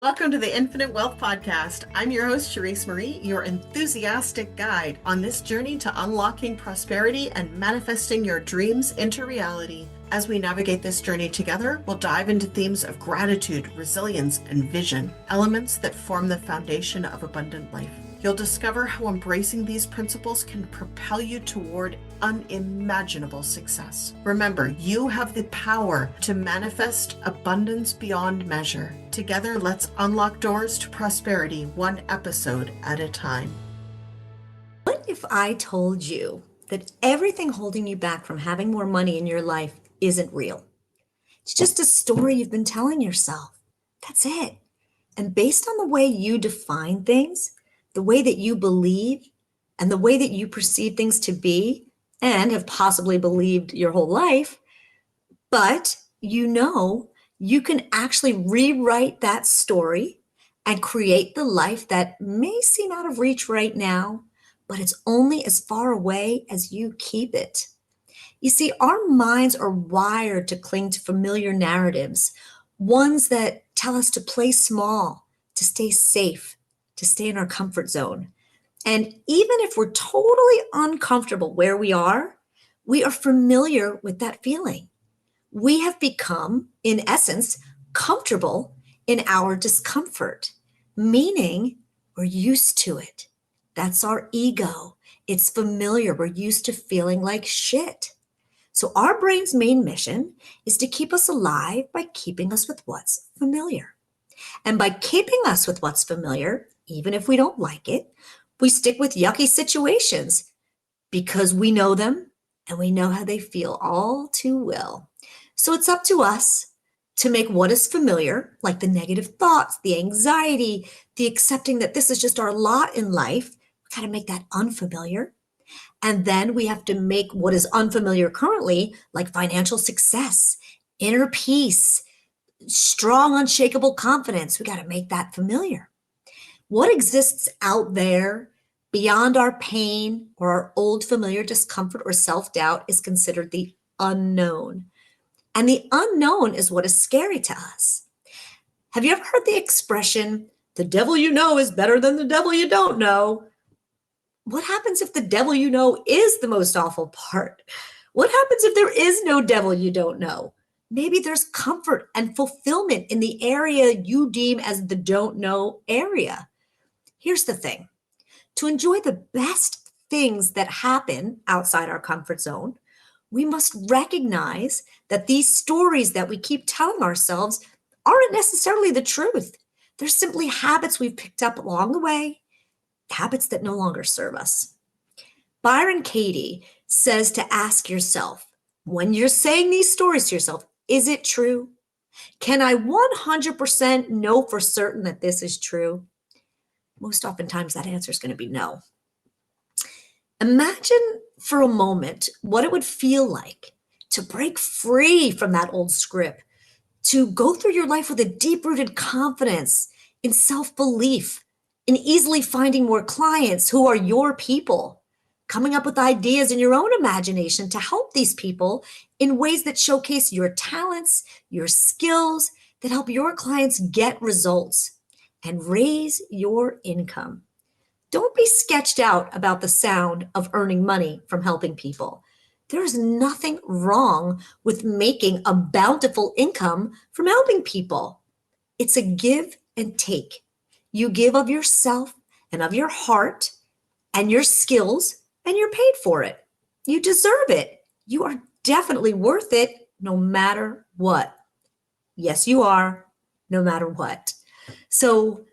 Welcome to the Infinite Wealth Podcast. I'm your host, Charisse Marie, your enthusiastic guide on this journey to unlocking prosperity and manifesting your dreams into reality. As we navigate this journey together, we'll dive into themes of gratitude, resilience, and vision, elements that form the foundation of abundant life. You'll discover how embracing these principles can propel you toward unimaginable success. Remember, you have the power to manifest abundance beyond measure. Together, let's unlock doors to prosperity, one episode at a time. What if I told you that everything holding you back from having more money in your life isn't real? It's just a story you've been telling yourself. That's it. And based on the way you define things, the way that you believe, and the way that you perceive things to be, and have possibly believed your whole life, but you can actually rewrite that story and create the life that may seem out of reach right now, but it's only as far away as you keep it. You see, our minds are wired to cling to familiar narratives, ones that tell us to play small, to stay safe, to stay in our comfort zone. And even if we're totally uncomfortable where we are familiar with that feeling. We have become, in essence, comfortable in our discomfort, meaning we're used to it. That's our ego. It's familiar. We're used to feeling like shit. So our brain's main mission is to keep us alive by keeping us with what's familiar. And by keeping us with what's familiar, even if we don't like it, we stick with yucky situations because we know them and we know how they feel all too well. So it's up to us to make what is familiar, like the negative thoughts, the anxiety, the accepting that this is just our lot in life, we got to make that unfamiliar. And then we have to make what is unfamiliar currently, like financial success, inner peace, strong, unshakable confidence. We got to make that familiar. What exists out there beyond our pain or our old familiar discomfort or self-doubt is considered the unknown. And the unknown is what is scary to us. Have you ever heard the expression, the devil you know is better than the devil you don't know? What happens if the devil you know is the most awful part? What happens if there is no devil you don't know? Maybe there's comfort and fulfillment in the area you deem as the don't know area. Here's the thing. To enjoy the best things that happen outside our comfort zone, we must recognize that these stories that we keep telling ourselves aren't necessarily the truth. They're simply habits we've picked up along the way, habits that no longer serve us. Byron Katie says to ask yourself, when you're saying these stories to yourself, is it true? Can I 100% know for certain that this is true? Most oftentimes that answer is going to be no. Imagine for a moment what it would feel like to break free from that old script, to go through your life with a deep-rooted confidence in self-belief, in easily finding more clients who are your people, coming up with ideas in your own imagination to help these people in ways that showcase your talents, your skills, that help your clients get results and raise your income. Don't be sketched out about the sound of earning money from helping people. There's nothing wrong with making a bountiful income from helping people. It's a give and take. You give of yourself and of your heart and your skills, and you're paid for it. You deserve it. You are definitely worth it no matter what. Yes, you are, no matter what. So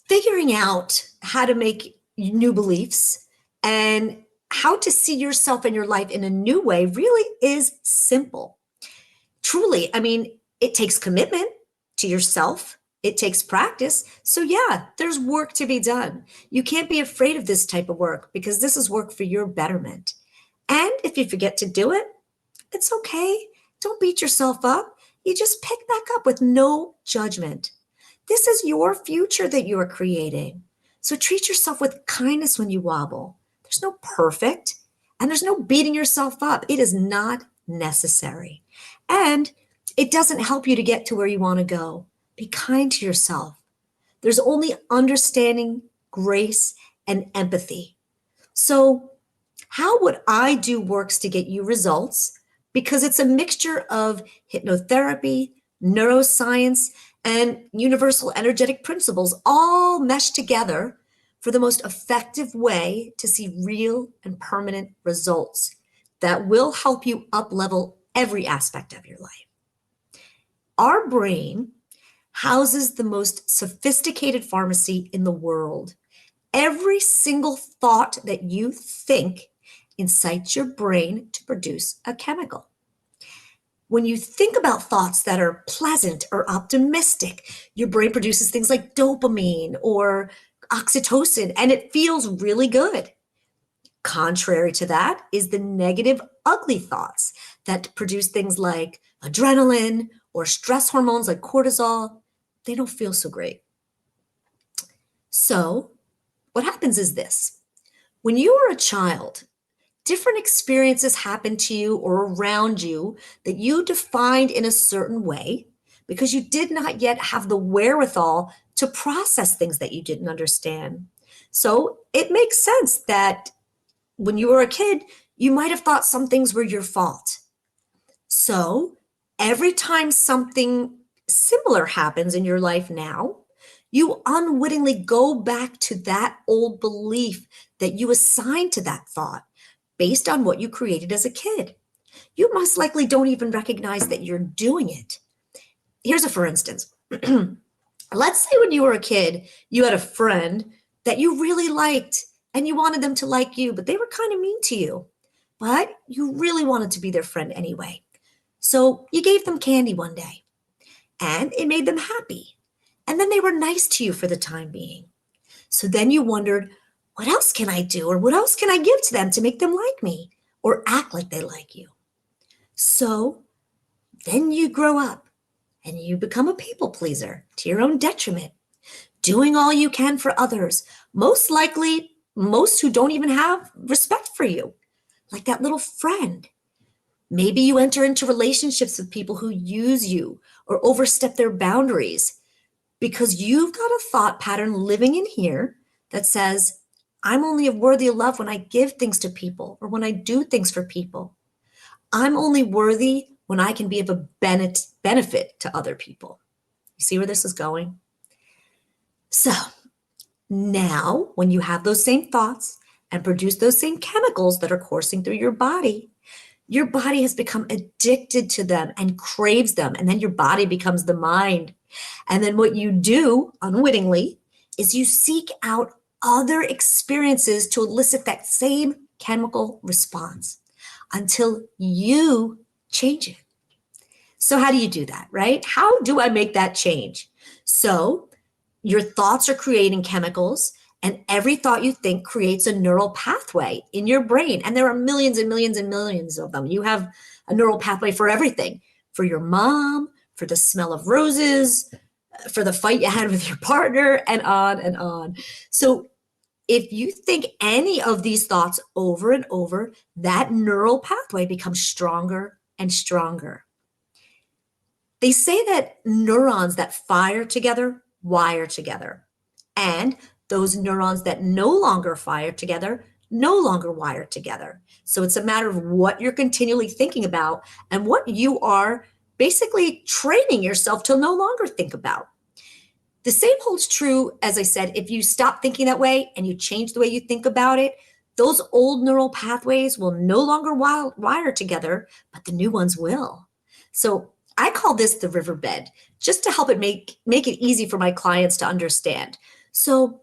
figuring out how to make new beliefs and how to see yourself and your life in a new way really is simple. Truly, it takes commitment to yourself. It takes practice. So yeah, there's work to be done. You can't be afraid of this type of work because this is work for your betterment. And if you forget to do it, it's okay. Don't beat yourself up. You just pick back up with no judgment. This is your future that you are creating. So treat yourself with kindness when you wobble. There's no perfect, and there's no beating yourself up. It is not necessary. And it doesn't help you to get to where you want to go. Be kind to yourself. There's only understanding, grace, and empathy. So, how What I Do works to get you results because it's a mixture of hypnotherapy, neuroscience, and universal energetic principles all meshed together for the most effective way to see real and permanent results that will help you up level every aspect of your life. Our brain houses the most sophisticated pharmacy in the world. Every single thought that you think incites your brain to produce a chemical. When you think about thoughts that are pleasant or optimistic, your brain produces things like dopamine or oxytocin, and it feels really good. Contrary to that is the negative, ugly thoughts that produce things like adrenaline or stress hormones like cortisol. They don't feel so great. So, what happens is this. When you were a child, different experiences happened to you or around you that you defined in a certain way because you did not yet have the wherewithal to process things that you didn't understand. So it makes sense that when you were a kid, you might have thought some things were your fault. So every time something similar happens in your life now, you unwittingly go back to that old belief that you assigned to that thought based on what you created as a kid. You most likely don't even recognize that you're doing it. Here's a for instance. Let's say when you were a kid, you had a friend that you really liked and you wanted them to like you, but they were kind of mean to you. But you really wanted to be their friend anyway. So you gave them candy one day and it made them happy. And then they were nice to you for the time being. So then you wondered, what else can I do? Or what else can I give to them to make them like me or act like they like you? So then you grow up and you become a people pleaser to your own detriment, doing all you can for others, most likely most who don't even have respect for you, like that little friend. Maybe you enter into relationships with people who use you or overstep their boundaries because you've got a thought pattern living in here that says, I'm only worthy of love when I give things to people or when I do things for people. I'm only worthy when I can be of a benefit to other people. You see where this is going? So now, when you have those same thoughts and produce those same chemicals that are coursing through your body has become addicted to them and craves them. And then your body becomes the mind. And then what you do unwittingly is you seek out other experiences to elicit that same chemical response until you change it. So how do you do that, right? How do I make that change? So your thoughts are creating chemicals, and every thought you think creates a neural pathway in your brain. And there are millions and millions and millions of them. You have a neural pathway for everything, for your mom, for the smell of roses, for the fight you had with your partner, and on and on. So if you think any of these thoughts over and over, that neural pathway becomes stronger and stronger. They say that neurons that fire together wire together, and those neurons that no longer fire together no longer wire together. So it's a matter of what you're continually thinking about and what you are basically training yourself to no longer think about. The same holds true, as I said, if you stop thinking that way and you change the way you think about it, those old neural pathways will no longer wire together, but the new ones will. So I call this the riverbed, just to help it make it easy for my clients to understand. So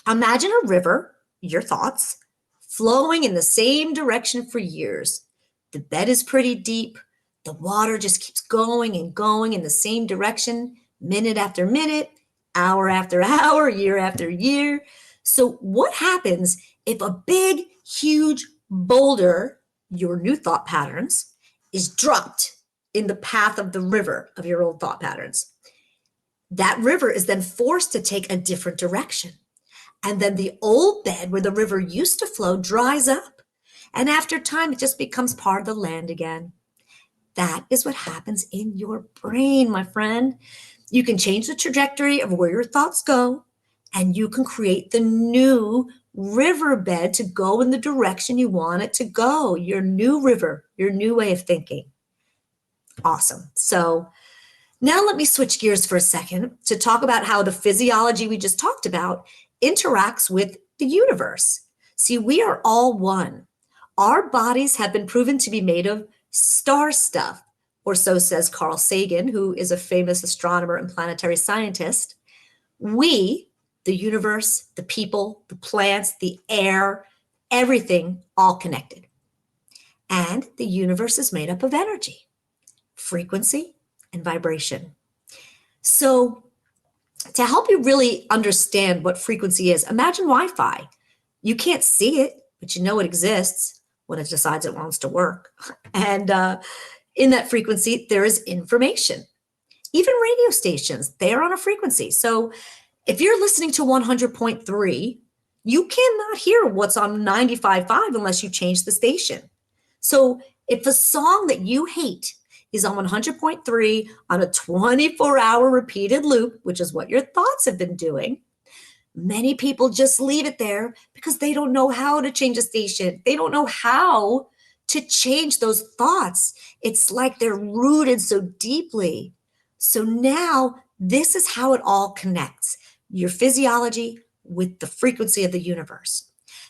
imagine a river, your thoughts, flowing in the same direction for years. The bed is pretty deep. The water just keeps going and going in the same direction, minute after minute, hour after hour, year after year. So what happens if a big, huge boulder, your new thought patterns, is dropped in the path of the river of your old thought patterns? That river is then forced to take a different direction. And then the old bed where the river used to flow dries up. And after time, it just becomes part of the land again. That is what happens in your brain, my friend. You can change the trajectory of where your thoughts go, and you can create the new riverbed to go in the direction you want it to go, your new river, your new way of thinking. Awesome. So now let me switch gears for a second to talk about how the physiology we just talked about interacts with the universe. See, we are all one. Our bodies have been proven to be made of star stuff, or so says Carl Sagan, who is a famous astronomer and planetary scientist. We, the universe, the people, the plants, the air, everything, all connected. And the universe is made up of energy, frequency, and vibration. So, to help you really understand what frequency is, imagine Wi-Fi. You can't see it, but you know it exists when it decides it wants to work. And in that frequency, there is information. Even radio stations, they are on a frequency. So if you're listening to 100.3, you cannot hear what's on 95.5 unless you change the station. So if a song that you hate is on 100.3 on a 24-hour repeated loop, which is what your thoughts have been doing, many people just leave it there because they don't know how to change a station. They don't know how to change those thoughts. It's like they're rooted so deeply. So now this is how it all connects, your physiology with the frequency of the universe.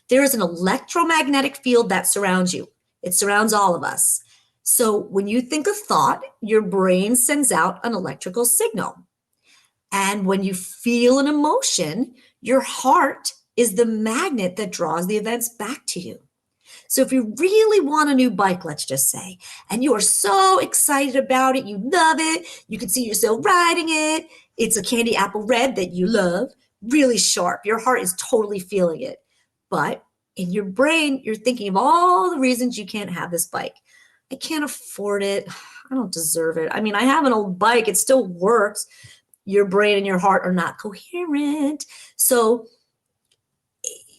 There is an electromagnetic field that surrounds you. It surrounds all of us. So when you think a thought, your brain sends out an electrical signal. And when you feel an emotion, your heart is the magnet that draws the events back to you. So if you really want a new bike, let's just say, and you are so excited about it, you love it, you can see yourself riding it, it's a candy apple red that you love, really sharp, your heart is totally feeling it. But in your brain, you're thinking of all the reasons you can't have this bike. I can't afford it. I don't deserve it. I mean, I have an old bike. It still works. Your brain and your heart are not coherent. So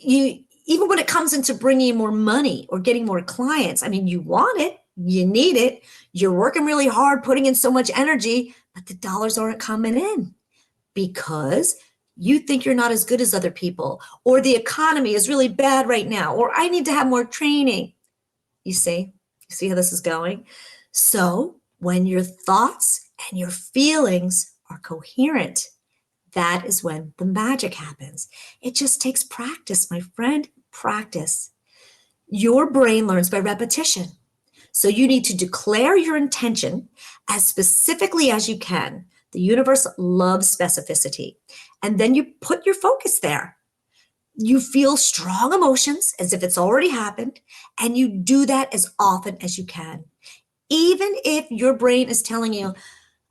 even when it comes into bringing more money or getting more clients, I mean, you want it, you need it, you're working really hard, putting in so much energy, but the dollars aren't coming in because you think you're not as good as other people, or the economy is really bad right now, or I need to have more training. You see how this is going? So when your thoughts and your feelings are coherent, that is when the magic happens. It just takes practice, my friend, practice. Your brain learns by repetition. So you need to declare your intention as specifically as you can. The universe loves specificity. And then you put your focus there. You feel strong emotions as if it's already happened, and you do that as often as you can. Even if your brain is telling you,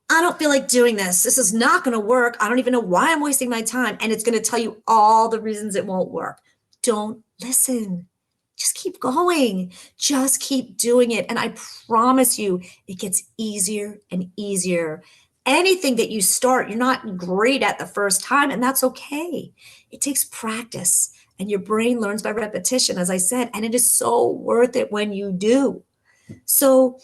I don't feel like doing this. This is not going to work. I don't even know why I'm wasting my time. And it's going to tell you all the reasons it won't work. Don't listen. Just keep going. Just keep doing it. And I promise you, it gets easier and easier. Anything that you start, you're not great at the first time, and that's okay. It takes practice, and your brain learns by repetition, as I said, and it is so worth it when you do. So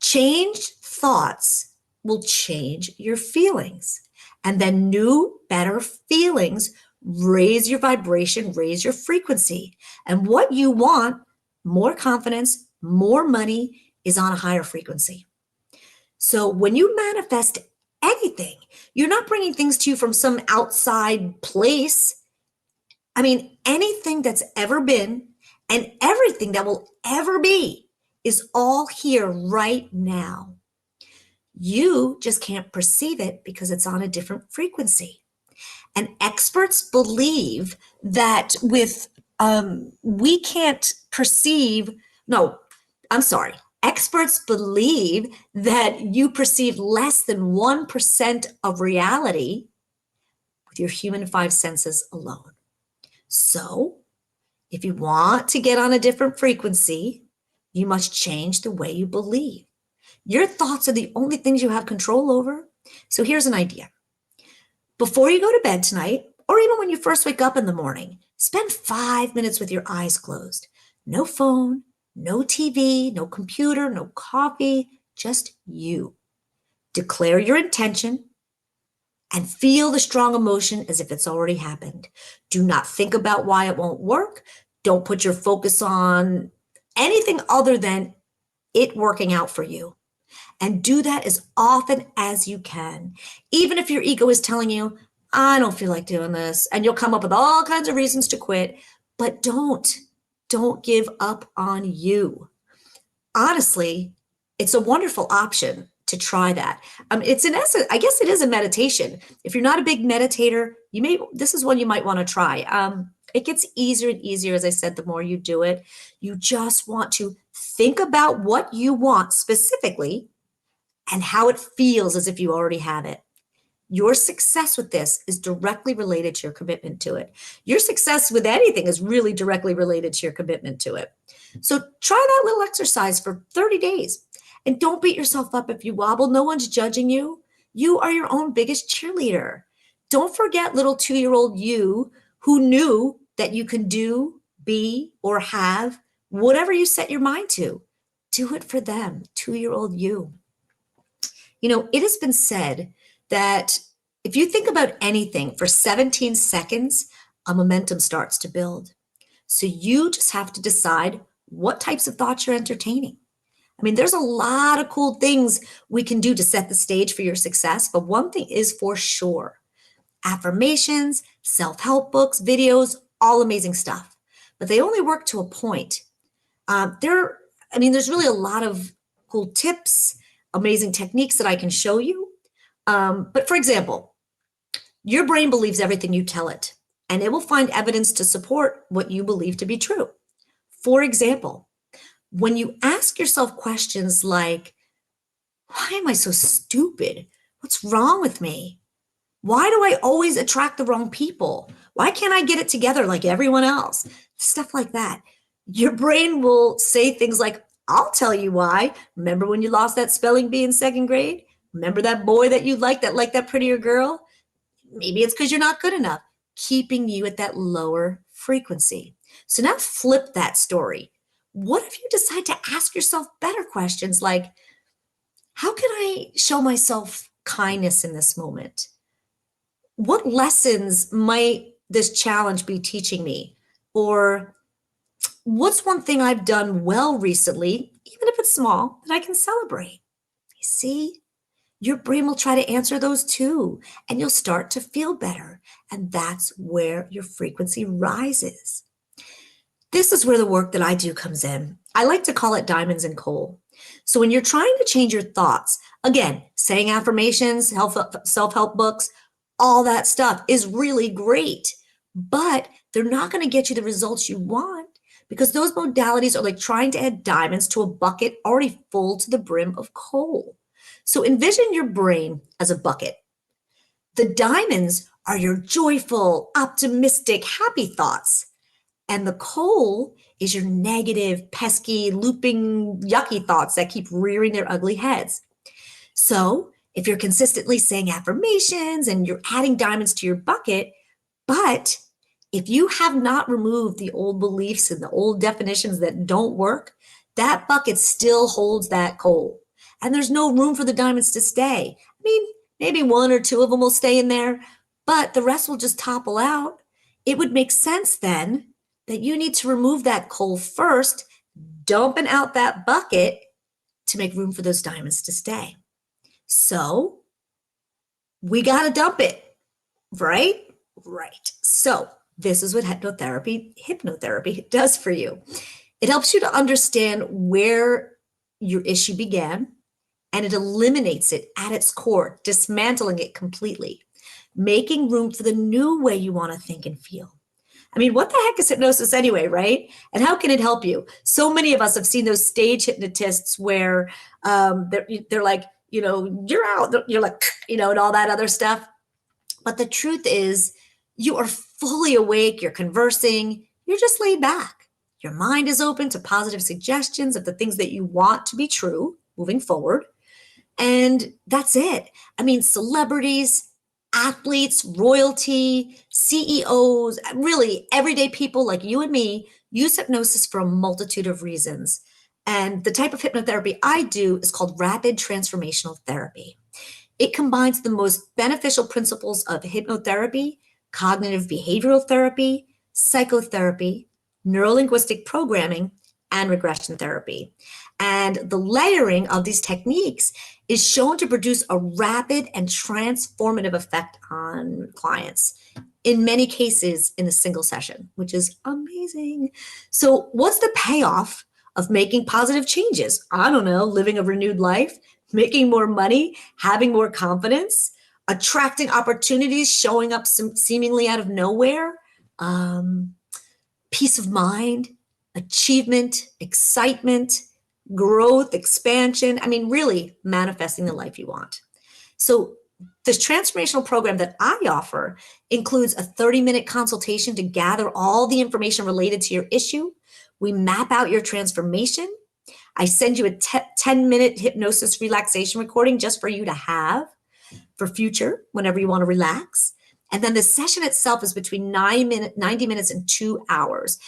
changed thoughts will change your feelings. And then new, better feelings raise your vibration, raise your frequency. And what you want, more confidence, more money, is on a higher frequency. So when you manifest anything, you're not bringing things to you from some outside place. I mean, anything that's ever been and everything that will ever be is all here right now. You just can't perceive it because it's on a different frequency. And experts believe that we can't perceive, no, I'm sorry. Experts believe that you perceive less than 1% of reality with your human five senses alone. So if you want to get on a different frequency, you must change the way you believe. Your thoughts are the only things you have control over. So here's an idea. Before you go to bed tonight, or even when you first wake up in the morning, spend 5 minutes with your eyes closed. No phone, no TV, no computer, no coffee, just you. Declare your intention, and feel the strong emotion as if it's already happened. Do not think about why it won't work. Don't put your focus on anything other than it working out for you. And do that as often as you can. Even if your ego is telling you, I don't feel like doing this, and you'll come up with all kinds of reasons to quit, but don't give up on you. Honestly, it's a wonderful option to try that. It's in essence, I guess it is a meditation. If you're not a big meditator, this is one you might want to try. It gets easier and easier, as I said, the more you do it. You just want to think about what you want specifically and how it feels as if you already have it. Your success with this is directly related to your commitment to it. Your success with anything is really directly related to your commitment to it. So try that little exercise for 30 days. And don't beat yourself up if you wobble. No one's judging you. You are your own biggest cheerleader. Don't forget little 2-year-old you who knew that you can do, be, or have whatever you set your mind to. Do it for them, 2-year-old you. It has been said that if you think about anything for 17 seconds, a momentum starts to build. So you just have to decide what types of thoughts you're entertaining. There's a lot of cool things we can do to set the stage for your success, but one thing is for sure. Affirmations, self-help books, videos, all amazing stuff. But they only work to a point. There's really a lot of cool tips, amazing techniques that I can show you. But for example, your brain believes everything you tell it, and it will find evidence to support what you believe to be true. For example, when you ask yourself questions like, why am I so stupid? What's wrong with me? Why do I always attract the wrong people? Why can't I get it together like everyone else? Stuff like that. Your brain will say things like, I'll tell you why. Remember when you lost that spelling bee in second grade? Remember that boy that you liked that prettier girl? Maybe it's because you're not good enough, keeping you at that lower frequency. So now flip that story. What if you decide to ask yourself better questions like, how can I show myself kindness in this moment? What lessons might this challenge be teaching me? Or what's one thing I've done well recently, even if it's small, that I can celebrate? You see, your brain will try to answer those too, and you'll start to feel better. And that's where your frequency rises. This is where the work that I do comes in. I like to call it diamonds and coal. So when you're trying to change your thoughts, again, saying affirmations, self-help books, all that stuff is really great, but they're not going to get you the results you want because those modalities are like trying to add diamonds to a bucket already full to the brim of coal. So envision your brain as a bucket. The diamonds are your joyful, optimistic, happy thoughts. And the coal is your negative, pesky, looping, yucky thoughts that keep rearing their ugly heads. So if you're consistently saying affirmations and you're adding diamonds to your bucket, but if you have not removed the old beliefs and the old definitions that don't work, that bucket still holds that coal. And there's no room for the diamonds to stay. Maybe one or two of them will stay in there, but the rest will just topple out. It would make sense then that you need to remove that coal first, dumping out that bucket to make room for those diamonds to stay. So we got to dump it, right? Right. So this is what hypnotherapy does for you. It helps you to understand where your issue began, and it eliminates it at its core, dismantling it completely, making room for the new way you want to think and feel. What the heck is hypnosis anyway, right? And how can it help you? So many of us have seen those stage hypnotists where they're like, you're out, you're like, and all that other stuff. But the truth is, you are fully awake, you're conversing, you're just laid back. Your mind is open to positive suggestions of the things that you want to be true moving forward. And that's it. Celebrities, athletes, royalty, CEOs, really everyday people like you and me use hypnosis for a multitude of reasons. And the type of hypnotherapy I do is called rapid transformational therapy. It combines the most beneficial principles of hypnotherapy, cognitive behavioral therapy, psychotherapy, neurolinguistic programming, and regression therapy. And the layering of these techniques is shown to produce a rapid and transformative effect on clients, in many cases in a single session, which is amazing. So, what's the payoff of making positive changes? I don't know, living a renewed life, making more money, having more confidence, attracting opportunities, showing up seemingly out of nowhere, um, peace of mind, achievement, excitement, growth, expansion. I mean, really manifesting the life you want. So, this transformational program that I offer includes a 30-minute consultation to gather all the information related to your issue. We map out your transformation. I send you a 10-minute hypnosis relaxation recording just for you to have for future whenever you want to relax. And then the session itself is between 90 minutes and 2 hours.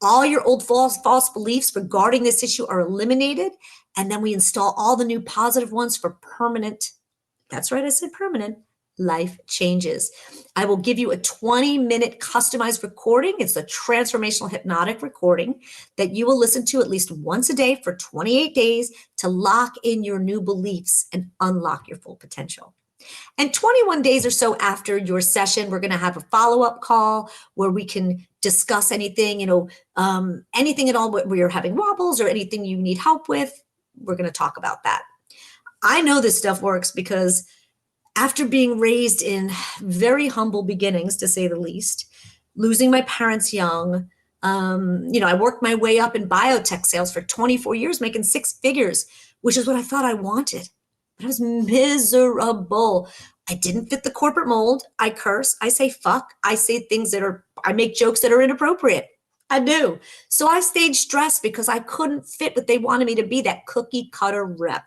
All your old false beliefs regarding this issue are eliminated. And then we install all the new positive ones for permanent. That's right, I said permanent life changes. I will give you a 20-minute customized recording. It's a transformational hypnotic recording that you will listen to at least once a day for 28 days to lock in your new beliefs and unlock your full potential. And 21 days or so after your session, we're going to have a follow-up call where we can discuss anything, anything at all where you're having wobbles or anything you need help with. We're going to talk about that. I know this stuff works because after being raised in very humble beginnings, to say the least, losing my parents young, I worked my way up in biotech sales for 24 years, making 6 figures, which is what I thought I wanted. But I was miserable. I didn't fit the corporate mold. I curse. I say fuck. I say I make jokes that are inappropriate. I do. So I stayed stressed because I couldn't fit what they wanted me to be, that cookie cutter rep.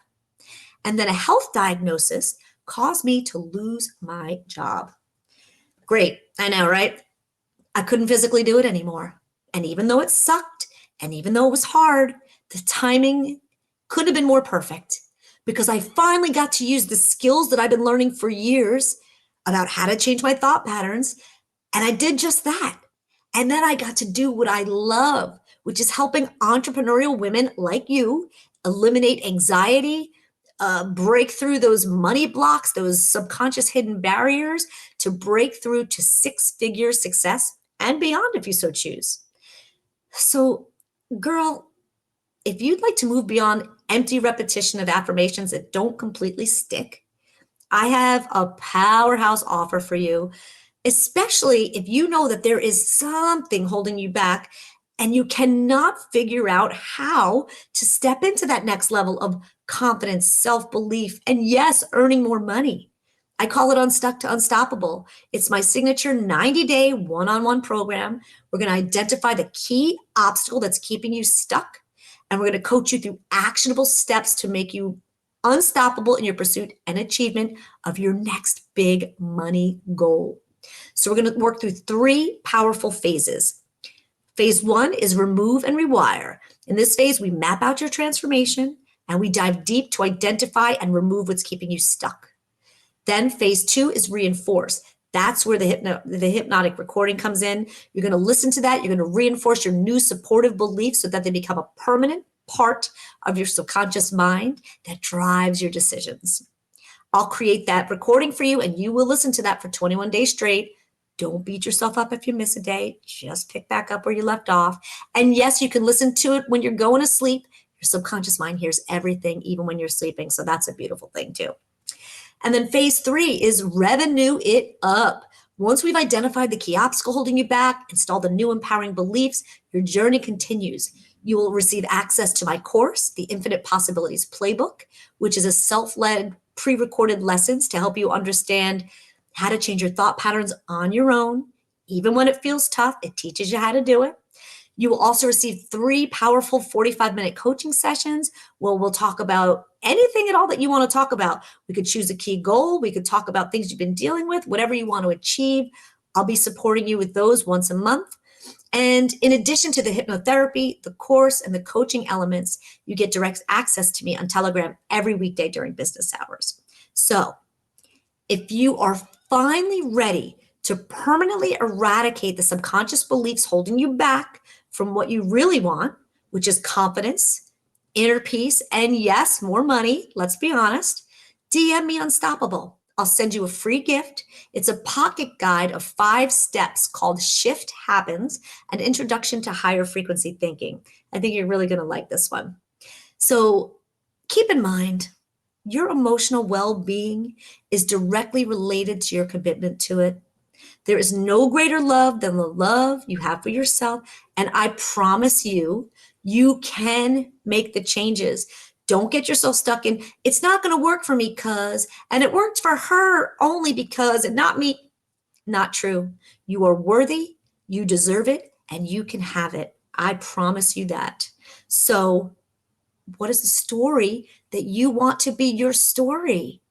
And then a health diagnosis caused me to lose my job. Great. I know, right? I couldn't physically do it anymore. And even though it sucked, and even though it was hard, the timing could have been more perfect because I finally got to use the skills that I've been learning for years about how to change my thought patterns. And I did just that. And then I got to do what I love, which is helping entrepreneurial women like you eliminate anxiety, break through those money blocks, those subconscious hidden barriers to break through to 6-figure success and beyond if you so choose. So, girl, if you'd like to move beyond empty repetition of affirmations that don't completely stick, I have a powerhouse offer for you, especially if you know that there is something holding you back and you cannot figure out how to step into that next level of confidence, self-belief, and yes, earning more money. I call it Unstuck to Unstoppable. It's my signature 90-day one-on-one program. We're going to identify the key obstacle that's keeping you stuck, and we're going to coach you through actionable steps to make you unstoppable in your pursuit and achievement of your next big money goal. So we're going to work through 3 powerful phases. Phase 1 is remove and rewire. In this phase, we map out your transformation and we dive deep to identify and remove what's keeping you stuck. Then phase 2 is reinforce. That's where the hypnotic recording comes in. You're going to listen to that. You're going to reinforce your new supportive beliefs so that they become a permanent part of your subconscious mind that drives your decisions. I'll create that recording for you and you will listen to that for 21 days straight. Don't beat yourself up if you miss a day. Just pick back up where you left off. And yes, you can listen to it when you're going to sleep. Your subconscious mind hears everything, even when you're sleeping. So that's a beautiful thing too. And then phase 3 is revenue it up. Once we've identified the key obstacle holding you back, installed the new empowering beliefs, your journey continues. You will receive access to my course, the Infinite Possibilities Playbook, which is a self-led, pre-recorded lessons to help you understand how to change your thought patterns on your own. Even when it feels tough, it teaches you how to do it. You will also receive 3 powerful 45-minute coaching sessions where we'll talk about anything at all that you want to talk about. We could choose a key goal. We could talk about things you've been dealing with, whatever you want to achieve. I'll be supporting you with those once a month. And in addition to the hypnotherapy, the course, and the coaching elements, you get direct access to me on Telegram every weekday during business hours. So If you are finally ready to permanently eradicate the subconscious beliefs holding you back from what you really want, which is confidence, inner peace, and yes, more money, let's be honest, DM me Unstoppable. I'll send you a free gift. It's a pocket guide of 5 steps called Shift Happens, an introduction to higher frequency thinking. I think you're really going to like this one. So keep in mind, your emotional well-being is directly related to your commitment to it. There is no greater love than the love you have for yourself. And I promise you, you can make the changes. Don't get yourself stuck in, it's not going to work for me because, and it worked for her only because, and not me. Not true. You are worthy, you deserve it, and you can have it. I promise you that. So, what is the story that you want to be your story?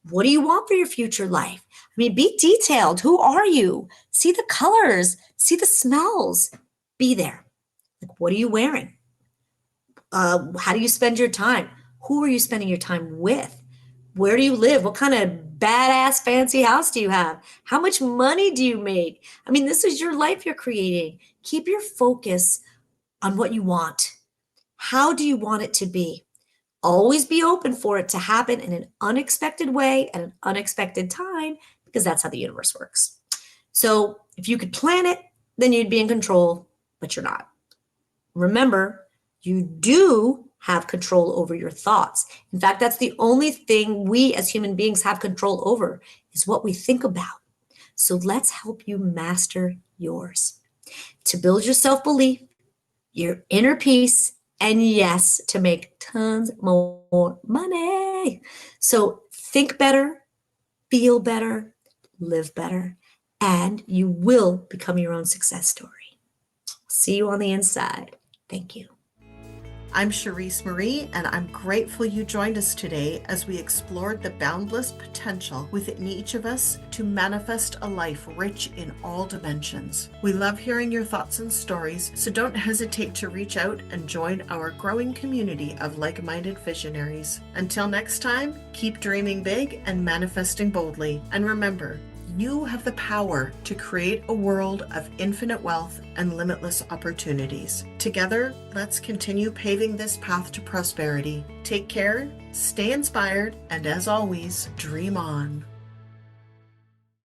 What do you want for your future life? I mean, be detailed. Who are you? See the colors, see the smells. Be there. Like, what are you wearing? How do you spend your time? Who are you spending your time with? Where do you live? What kind of badass fancy house do you have? How much money do you make? I mean, this is your life you're creating. Keep your focus on what you want. How do you want it to be? Always be open for it to happen in an unexpected way at an unexpected time, because that's how the universe works. So if you could plan it, then you'd be in control, but you're not. Remember, you do have control over your thoughts. In fact, that's the only thing we as human beings have control over, is what we think about. So let's help you master yours to build your self-belief, your inner peace, and yes, to make tons more money. So think better, feel better, live better, and you will become your own success story. See you on the inside. Thank you. I'm Cherise Marie, and I'm grateful you joined us today as we explored the boundless potential within each of us to manifest a life rich in all dimensions. We love hearing your thoughts and stories, so don't hesitate to reach out and join our growing community of like-minded visionaries. Until next time, keep dreaming big and manifesting boldly. And remember, you have the power to create a world of infinite wealth and limitless opportunities. Together, let's continue paving this path to prosperity. Take care, stay inspired, and as always, dream on.